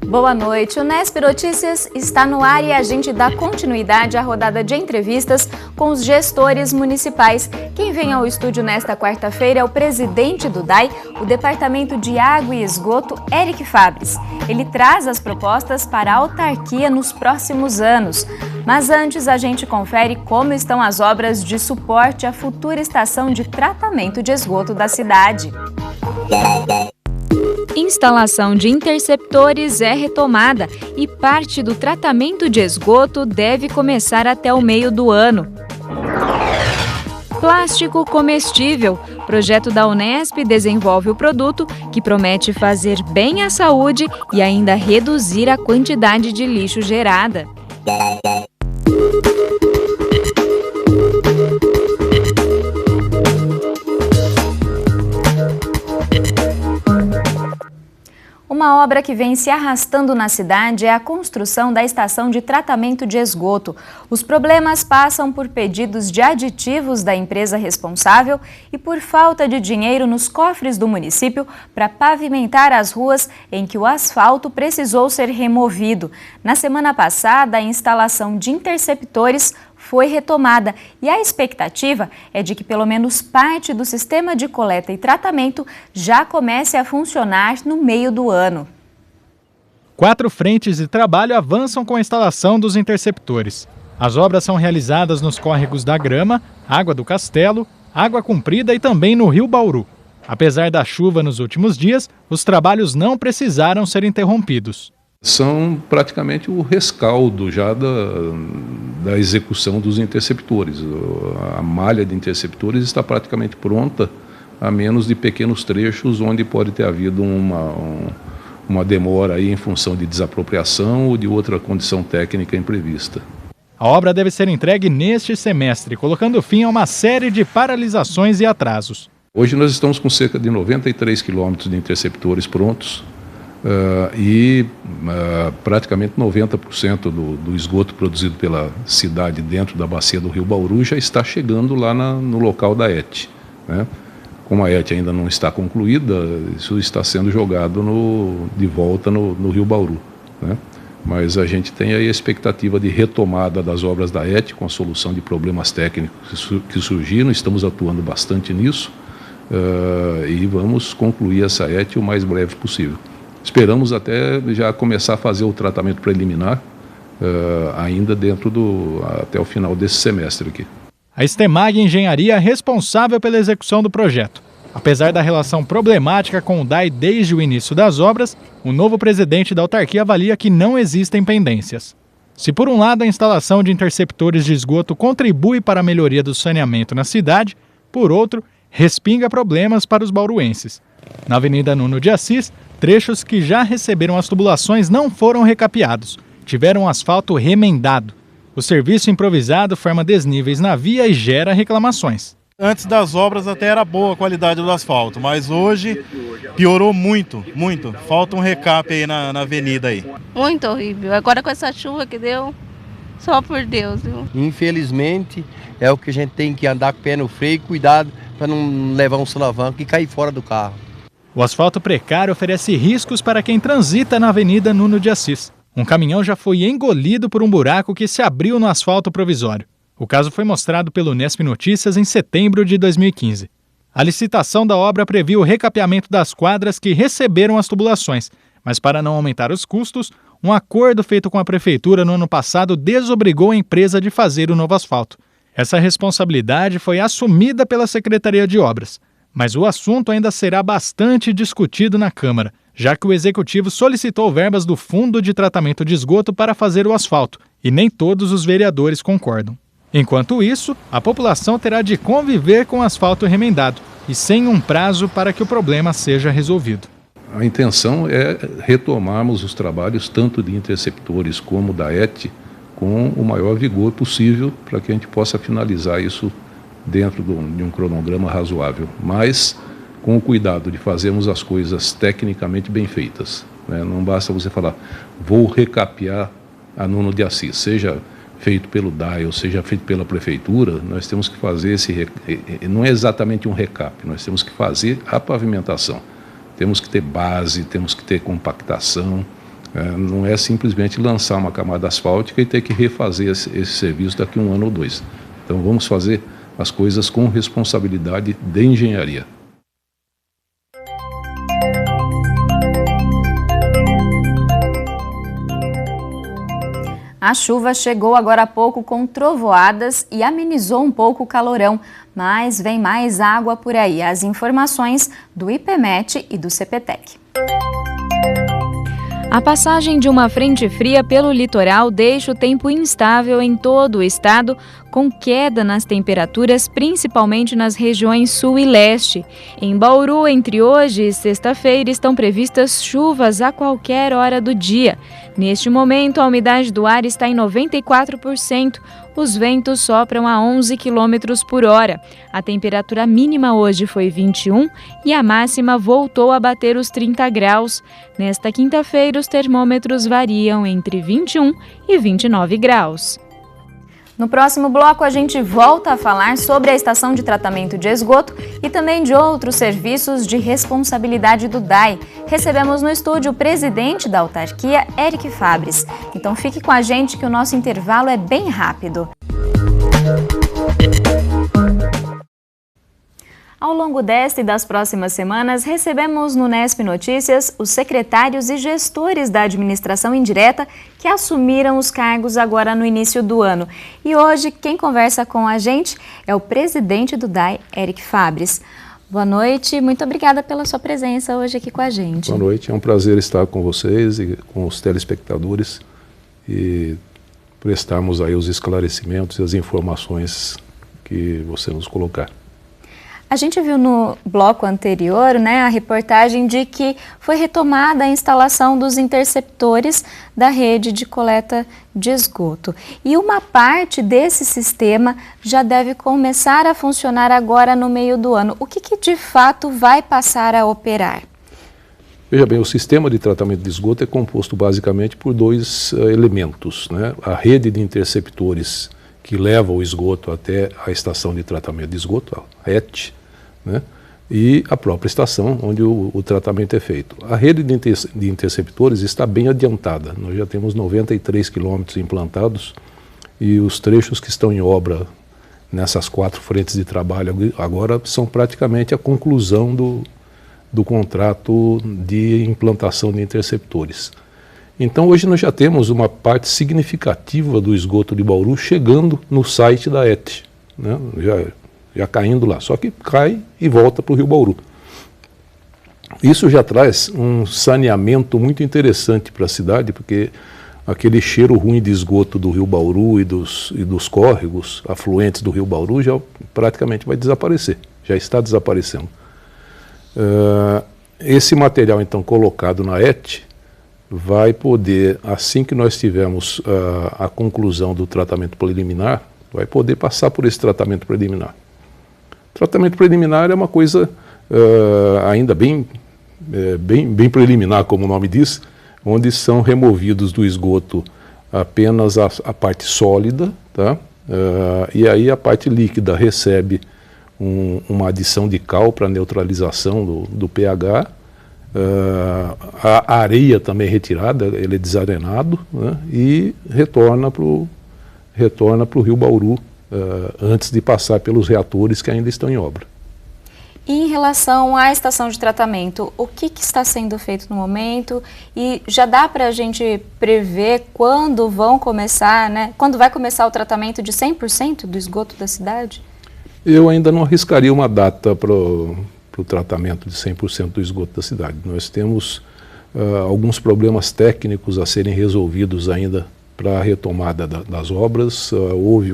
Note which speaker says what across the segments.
Speaker 1: Boa noite, o Nesp Notícias está no ar e a gente dá continuidade à rodada de entrevistas com os gestores municipais. Quem vem ao estúdio nesta quarta-feira é o presidente do DAI, o Departamento de Água e Esgoto, Eric Fabres. Ele traz as propostas para a autarquia nos próximos anos. Mas antes a gente confere como estão as obras de suporte à futura estação de tratamento de esgoto da cidade. Instalação de interceptores é retomada e parte do tratamento de esgoto deve começar até o meio do ano. Plástico comestível. Projeto da Unesp desenvolve o produto que promete fazer bem à saúde e ainda reduzir a quantidade de lixo gerada. Uma obra que vem se arrastando na cidade é a construção da estação de tratamento de esgoto. Os problemas passam por pedidos de aditivos da empresa responsável e por falta de dinheiro nos cofres do município para pavimentar as ruas em que o asfalto precisou ser removido. Na semana passada, a instalação de interceptores foi retomada e a expectativa é de que pelo menos parte do sistema de coleta e tratamento já comece a funcionar no meio do ano.
Speaker 2: 4 frentes de trabalho avançam com a instalação dos interceptores. As obras são realizadas nos córregos da Grama, Água do Castelo, Água Comprida e também no Rio Bauru. Apesar da chuva nos últimos dias, os trabalhos não precisaram ser interrompidos.
Speaker 3: São praticamente o rescaldo já da execução dos interceptores. A malha de interceptores está praticamente pronta, a menos de pequenos trechos onde pode ter havido uma demora aí em função de desapropriação ou de outra condição técnica imprevista.
Speaker 2: A obra deve ser entregue neste semestre, colocando fim a uma série de paralisações e atrasos.
Speaker 3: Hoje nós estamos com cerca de 93 quilômetros de interceptores prontos. Praticamente 90% do esgoto produzido pela cidade dentro da bacia do Rio Bauru já está chegando lá no local da ET, né? Como a ET ainda não está concluída, isso está sendo jogado de volta no Rio Bauru, né? Mas a gente tem aí a expectativa de retomada das obras da ET com a solução de problemas técnicos que surgiram, estamos atuando bastante nisso e vamos concluir essa ET o mais breve possível. Esperamos até já começar a fazer o tratamento preliminar ainda até o final desse semestre aqui.
Speaker 2: A Estemag Engenharia é responsável pela execução do projeto. Apesar da relação problemática com o DAI desde o início das obras, o novo presidente da autarquia avalia que não existem pendências. Se por um lado a instalação de interceptores de esgoto contribui para a melhoria do saneamento na cidade, por outro, respinga problemas para os bauruenses. Na Avenida Nuno de Assis, trechos que já receberam as tubulações não foram recapeados, tiveram asfalto remendado. O serviço improvisado forma desníveis na via e gera reclamações.
Speaker 4: Antes das obras até era boa a qualidade do asfalto, mas hoje piorou muito. Falta um recape aí na avenida aí.
Speaker 5: Muito horrível. Agora com essa chuva que deu, só por Deus, viu?
Speaker 6: Infelizmente é o que a gente tem que andar com o pé no freio e cuidado para não levar um solavanco e cair fora do carro.
Speaker 2: O asfalto precário oferece riscos para quem transita na Avenida Nuno de Assis. Um caminhão já foi engolido por um buraco que se abriu no asfalto provisório. O caso foi mostrado pelo Nesp Notícias em setembro de 2015. A licitação da obra previu o recapeamento das quadras que receberam as tubulações, mas para não aumentar os custos, um acordo feito com a prefeitura no ano passado desobrigou a empresa de fazer o novo asfalto. Essa responsabilidade foi assumida pela Secretaria de Obras. Mas o assunto ainda será bastante discutido na Câmara, já que o Executivo solicitou verbas do Fundo de Tratamento de Esgoto para fazer o asfalto, e nem todos os vereadores concordam. Enquanto isso, a população terá de conviver com o asfalto remendado, e sem um prazo para que o problema seja resolvido.
Speaker 3: A intenção é retomarmos os trabalhos tanto de interceptores como da ET com o maior vigor possível para que a gente possa finalizar isso dentro de um cronograma razoável, mas com o cuidado de fazermos as coisas tecnicamente bem feitas, né? Não basta você falar, vou recapear a Nuno de Assis, seja feito pelo DAI ou seja feito pela prefeitura, nós temos que fazer não é exatamente um recap, nós temos que fazer a pavimentação. Temos que ter base, temos que ter compactação, Não é simplesmente lançar uma camada asfáltica e ter que refazer esse serviço daqui a 1 ano ou 2. Então vamos fazer as coisas com responsabilidade de engenharia.
Speaker 1: A chuva chegou agora há pouco com trovoadas e amenizou um pouco o calorão, mas vem mais água por aí. As informações do IPMET e do CPTEC. A passagem de uma frente fria pelo litoral deixa o tempo instável em todo o estado, com queda nas temperaturas, principalmente nas regiões sul e leste. Em Bauru, entre hoje e sexta-feira, estão previstas chuvas a qualquer hora do dia. Neste momento, a umidade do ar está em 94%. Os ventos sopram a 11 km por hora. A temperatura mínima hoje foi 21 e a máxima voltou a bater os 30 graus. Nesta quinta-feira, os termômetros variam entre 21 e 29 graus. No próximo bloco, a gente volta a falar sobre a estação de tratamento de esgoto e também de outros serviços de responsabilidade do DAI. Recebemos no estúdio o presidente da autarquia, Eric Fabres. Então fique com a gente que o nosso intervalo é bem rápido. Ao longo desta e das próximas semanas, recebemos no Nesp Notícias os secretários e gestores da administração indireta que assumiram os cargos agora no início do ano. E hoje, quem conversa com a gente é o presidente do DAI, Eric Fabres. Boa noite, muito obrigada pela sua presença hoje aqui com a gente.
Speaker 3: Boa noite, é um prazer estar com vocês e com os telespectadores e prestarmos aí os esclarecimentos e as informações que você nos colocar.
Speaker 1: A gente viu no bloco anterior, a reportagem de que foi retomada a instalação dos interceptores da rede de coleta de esgoto. E uma parte desse sistema já deve começar a funcionar agora no meio do ano. O que de fato vai passar a operar?
Speaker 3: Veja bem, o sistema de tratamento de esgoto é composto basicamente por 2 elementos, A rede de interceptores que leva o esgoto até a estação de tratamento de esgoto, a ET, e a própria estação onde o tratamento é feito. A rede de interceptores está bem adiantada, nós já temos 93 quilômetros implantados e os trechos que estão em obra nessas 4 frentes de trabalho agora são praticamente a conclusão do contrato de implantação de interceptores. Então hoje nós já temos uma parte significativa do esgoto de Bauru chegando no site da ET, já caindo lá, só que cai e volta para o Rio Bauru. Isso já traz um saneamento muito interessante para a cidade, porque aquele cheiro ruim de esgoto do Rio Bauru e dos córregos afluentes do Rio Bauru já praticamente vai desaparecer, já está desaparecendo. Esse material então colocado na ET vai poder, assim que nós tivermos a conclusão do tratamento preliminar, vai poder passar por esse tratamento preliminar. Tratamento preliminar é uma coisa ainda bem preliminar, como o nome diz, onde são removidos do esgoto apenas a parte sólida, e aí a parte líquida recebe uma adição de cal para neutralização do pH, a areia também é retirada, ele é desarenado, e retorna para o Rio Bauru, antes de passar pelos reatores que ainda estão em obra.
Speaker 1: E em relação à estação de tratamento, o que está sendo feito no momento? E já dá para a gente prever quando vão começar, quando vai começar o tratamento de 100% do esgoto da cidade?
Speaker 3: Eu ainda não arriscaria uma data para o tratamento de 100% do esgoto da cidade. Nós temos alguns problemas técnicos a serem resolvidos ainda para a retomada das obras. Houve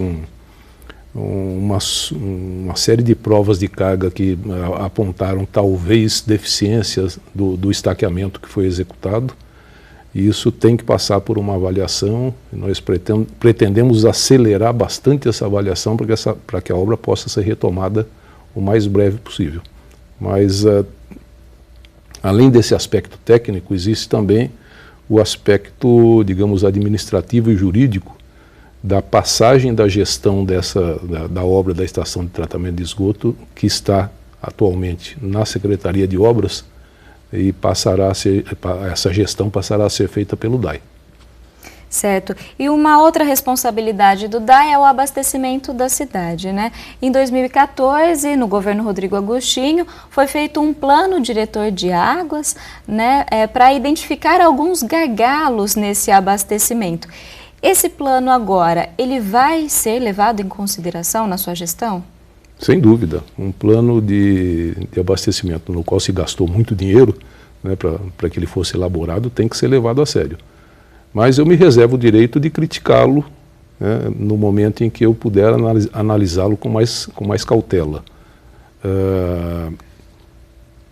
Speaker 3: uma série de provas de carga que apontaram talvez deficiências do estaqueamento que foi executado, e isso tem que passar por uma avaliação. Nós pretendemos acelerar bastante essa avaliação para que a obra possa ser retomada o mais breve possível. Mas além desse aspecto técnico, existe também o aspecto, digamos, administrativo e jurídico da passagem da gestão da obra da estação de tratamento de esgoto, que está atualmente na Secretaria de Obras, e essa gestão passará a ser feita pelo DAI.
Speaker 1: Certo. E uma outra responsabilidade do DAI é o abastecimento da cidade, né? Em 2014, no governo Rodrigo Agostinho, foi feito um plano diretor de águas, né, para identificar alguns gargalos nesse abastecimento. Esse plano agora, ele vai ser levado em consideração na sua gestão?
Speaker 3: Sem dúvida. Um plano de abastecimento no qual se gastou muito dinheiro, né, para que ele fosse elaborado, tem que ser levado a sério. Mas eu me reservo o direito de criticá-lo, né, no momento em que eu puder analisá-lo com mais cautela.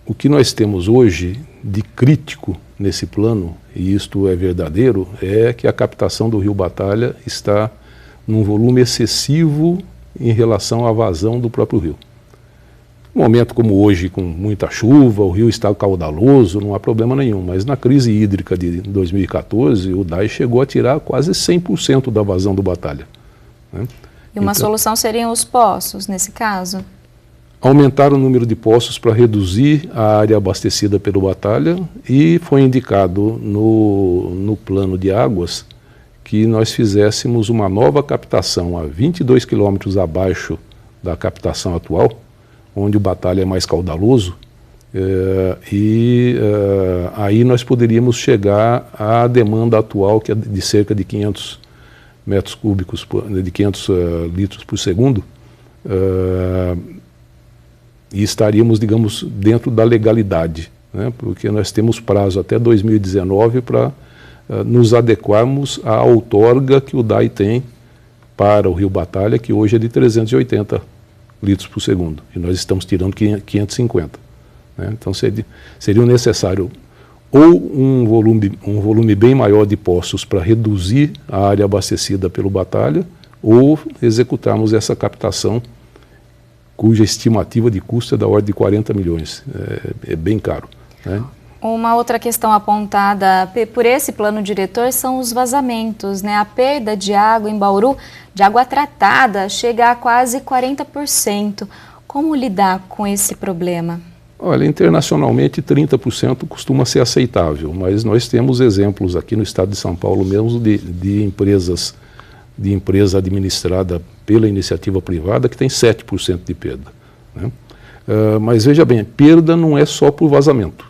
Speaker 3: O que nós temos hoje de crítico nesse plano, e isto é verdadeiro, é que a captação do Rio Batalha está num volume excessivo em relação à vazão do próprio rio. Um momento como hoje, com muita chuva, o rio está caudaloso, não há problema nenhum, mas na crise hídrica de 2014, o DAI chegou a tirar quase 100% da vazão do Batalha, né?
Speaker 1: E uma solução seriam os poços, nesse caso?
Speaker 3: Aumentar o número de poços para reduzir a área abastecida pelo Batalha, e foi indicado no plano de águas que nós fizéssemos uma nova captação a 22 quilômetros abaixo da captação atual, onde o Batalha é mais caudaloso, aí nós poderíamos chegar à demanda atual, que é de cerca de 500 metros cúbicos, de 500 litros por segundo, e estaríamos, digamos, dentro da legalidade, né, porque nós temos prazo até 2019 para nos adequarmos à outorga que o DAI tem para o Rio Batalha, que hoje é de 380 litros por segundo, e nós estamos tirando 550. Né? Então seria necessário ou um volume bem maior de poços para reduzir a área abastecida pelo Batalha, ou executarmos essa captação, cuja estimativa de custo é da ordem de 40 milhões. É bem caro, né?
Speaker 1: Uma outra questão apontada por esse plano diretor são os vazamentos, né? A perda de água em Bauru, de água tratada, chega a quase 40%. Como lidar com esse problema?
Speaker 3: Olha, internacionalmente 30% costuma ser aceitável, mas nós temos exemplos aqui no estado de São Paulo mesmo de empresa administrada pela iniciativa privada que tem 7% de perda, né? Mas veja bem, perda não é só por vazamento,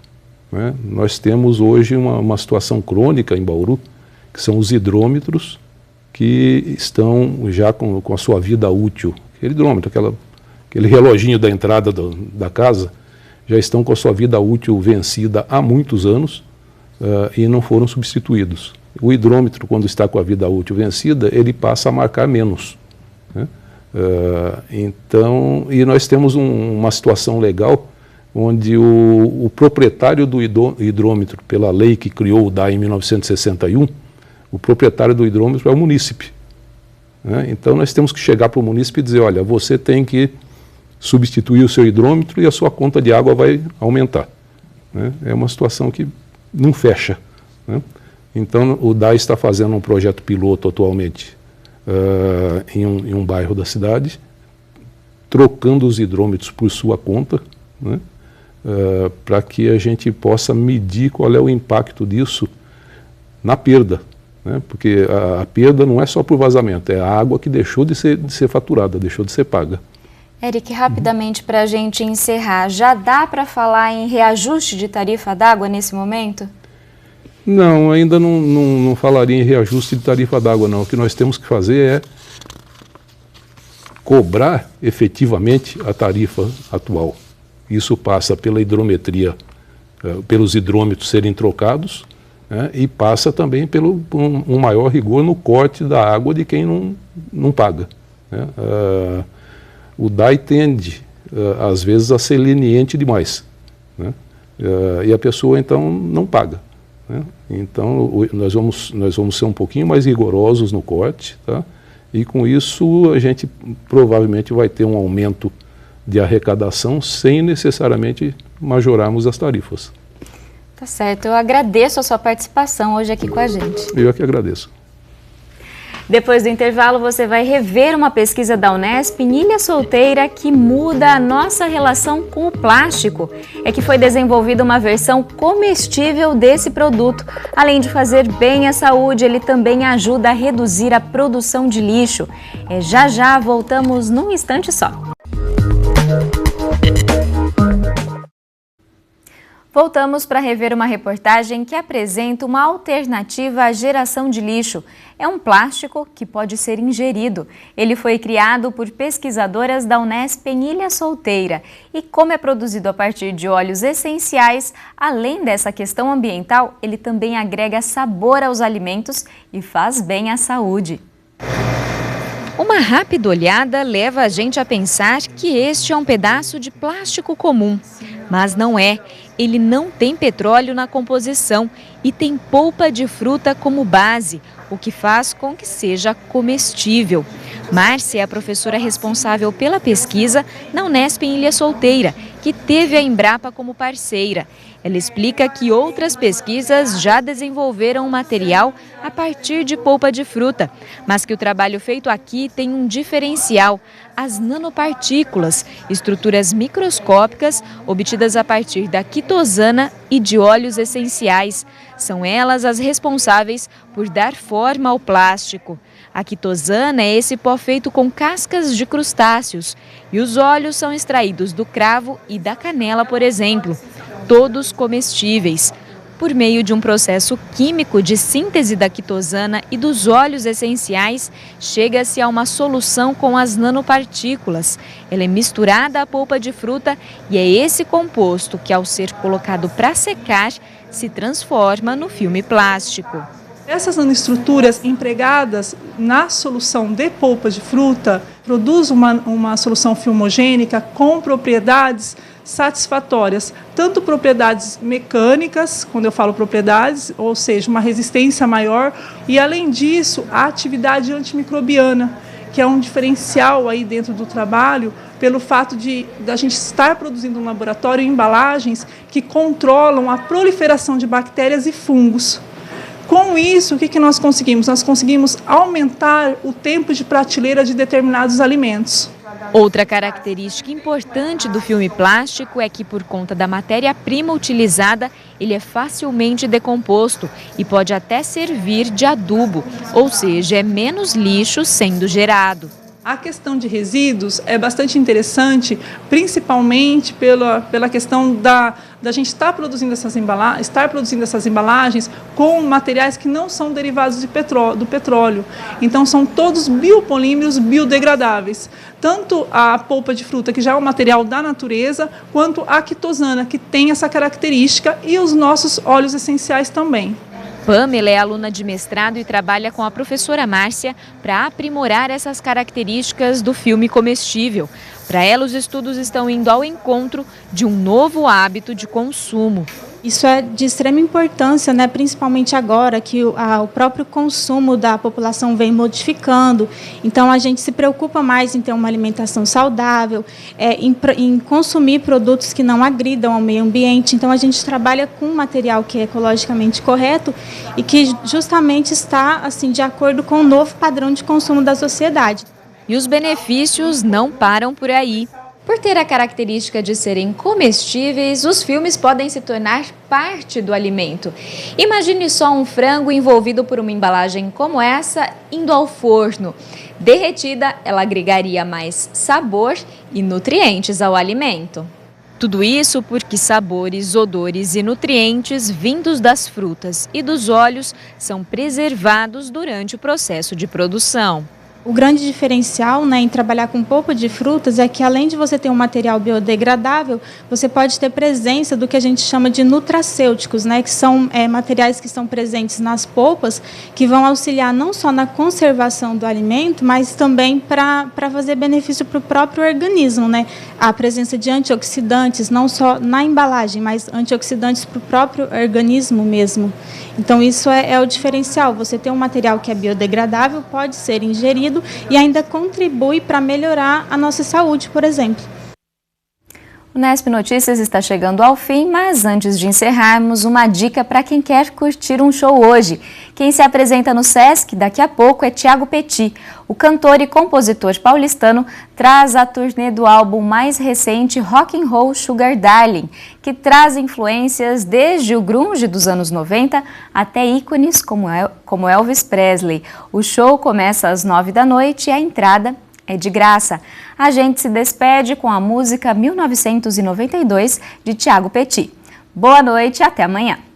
Speaker 3: né? Nós temos hoje uma situação crônica em Bauru, que são os hidrômetros que estão já com a sua vida útil. Aquele hidrômetro, aquele reloginho da entrada da casa, já estão com a sua vida útil vencida há muitos anos e não foram substituídos. O hidrômetro, quando está com a vida útil vencida, ele passa a marcar menos, né? Então, e nós temos uma situação legal onde o proprietário do hidrômetro, pela lei que criou o DAI em 1961, o proprietário do hidrômetro é o munícipe, né? Então nós temos que chegar para o munícipe e dizer, olha, você tem que substituir o seu hidrômetro e a sua conta de água vai aumentar, né? É uma situação que não fecha, né? Então o DAI está fazendo um projeto piloto atualmente em um bairro da cidade, trocando os hidrômetros por sua conta, né? Para que a gente possa medir qual é o impacto disso na perda, né? Porque a perda não é só por vazamento, é a água que deixou de ser faturada, deixou de ser paga.
Speaker 1: Eric, rapidamente para a gente encerrar, já dá para falar em reajuste de tarifa d'água nesse momento?
Speaker 3: Não, ainda não falaria em reajuste de tarifa d'água, não. O que nós temos que fazer é cobrar efetivamente a tarifa atual. Isso passa pela hidrometria, pelos hidrômetros serem trocados, né, e passa também pelo um maior rigor no corte da água de quem não paga, né? O DAI tende, às vezes, a ser leniente demais, né? E a pessoa, então, não paga, né? Então, nós vamos ser um pouquinho mais rigorosos no corte, tá? E com isso a gente provavelmente vai ter um aumento de arrecadação sem necessariamente majorarmos as tarifas.
Speaker 1: Tá certo, eu agradeço a sua participação hoje aqui com a gente.
Speaker 3: Eu é que agradeço.
Speaker 1: Depois do intervalo, você vai rever uma pesquisa da Unesp em Ilha Solteira que muda a nossa relação com o plástico. É que foi desenvolvida uma versão comestível desse produto. Além de fazer bem à saúde, ele também ajuda a reduzir a produção de lixo. Já voltamos num instante só. Voltamos para rever uma reportagem que apresenta uma alternativa à geração de lixo. É um plástico que pode ser ingerido. Ele foi criado por pesquisadoras da Unesp em Ilha Solteira. E como é produzido a partir de óleos essenciais, além dessa questão ambiental, ele também agrega sabor aos alimentos e faz bem à saúde. Uma rápida olhada leva a gente a pensar que este é um pedaço de plástico comum. Mas não é. Ele não tem petróleo na composição e tem polpa de fruta como base, o que faz com que seja comestível. Márcia é a professora responsável pela pesquisa na Unesp em Ilha Solteira, que teve a Embrapa como parceira. Ela explica que outras pesquisas já desenvolveram um material a partir de polpa de fruta, mas que o trabalho feito aqui tem um diferencial: as nanopartículas, estruturas microscópicas obtidas a partir da quitosana e de óleos essenciais. São elas as responsáveis por dar forma ao plástico. A quitosana é esse pó feito com cascas de crustáceos e os óleos são extraídos do cravo e da canela, por exemplo, todos comestíveis. Por meio de um processo químico de síntese da quitosana e dos óleos essenciais, chega-se a uma solução com as nanopartículas. Ela é misturada à polpa de fruta e é esse composto que, ao ser colocado para secar, se transforma no filme plástico.
Speaker 7: Essas nanoestruturas empregadas na solução de polpa de fruta produz uma solução filmogênica com propriedades satisfatórias, tanto propriedades mecânicas, quando eu falo propriedades, ou seja, uma resistência maior, e além disso, a atividade antimicrobiana, que é um diferencial aí dentro do trabalho, pelo fato de a gente estar produzindo no laboratório embalagens que controlam a proliferação de bactérias e fungos. Com isso, o que nós conseguimos? Nós conseguimos aumentar o tempo de prateleira de determinados alimentos.
Speaker 1: Outra característica importante do filme plástico é que, por conta da matéria-prima utilizada, ele é facilmente decomposto e pode até servir de adubo, ou seja, é menos lixo sendo gerado.
Speaker 7: A questão de resíduos é bastante interessante, principalmente pela questão da gente estar produzindo essas embalagens com materiais que não são derivados do petróleo. Então, são todos biopolímeros biodegradáveis. Tanto a polpa de fruta, que já é um material da natureza, quanto a quitosana, que tem essa característica, e os nossos óleos essenciais também.
Speaker 1: Pamela é aluna de mestrado e trabalha com a professora Márcia para aprimorar essas características do filme comestível. Para ela, os estudos estão indo ao encontro de um novo hábito de consumo.
Speaker 8: Isso é de extrema importância, né? Principalmente agora que o próprio consumo da população vem modificando. Então, a gente se preocupa mais em ter uma alimentação saudável, em consumir produtos que não agridam ao meio ambiente. Então, a gente trabalha com um material que é ecologicamente correto e que justamente está assim, de acordo com o novo padrão de consumo da sociedade.
Speaker 1: E os benefícios não param por aí. Por ter a característica de serem comestíveis, os filmes podem se tornar parte do alimento. Imagine só um frango envolvido por uma embalagem como essa indo ao forno. Derretida, ela agregaria mais sabor e nutrientes ao alimento. Tudo isso porque sabores, odores e nutrientes vindos das frutas e dos óleos são preservados durante o processo de produção.
Speaker 8: O grande diferencial, né, em trabalhar com polpa de frutas é que, além de você ter um material biodegradável, você pode ter presença do que a gente chama de nutracêuticos, né, que são materiais que estão presentes nas polpas, que vão auxiliar não só na conservação do alimento, mas também para fazer benefício para o próprio organismo, né? A presença de antioxidantes, não só na embalagem, mas antioxidantes para o próprio organismo mesmo. Então, isso é o diferencial. Você ter um material que é biodegradável, pode ser ingerido e ainda contribui para melhorar a nossa saúde, por exemplo.
Speaker 1: O Nesp Notícias está chegando ao fim, mas antes de encerrarmos, uma dica para quem quer curtir um show hoje. Quem se apresenta no Sesc daqui a pouco é Thiago Petit. O cantor e compositor paulistano traz a turnê do álbum mais recente Rock and Roll Sugar Darling, que traz influências desde o grunge dos anos 90 até ícones como Elvis Presley. O show começa às 9 da noite e a entrada é de graça. A gente se despede com a música 1992 de Thiago Petit. Boa noite e até amanhã.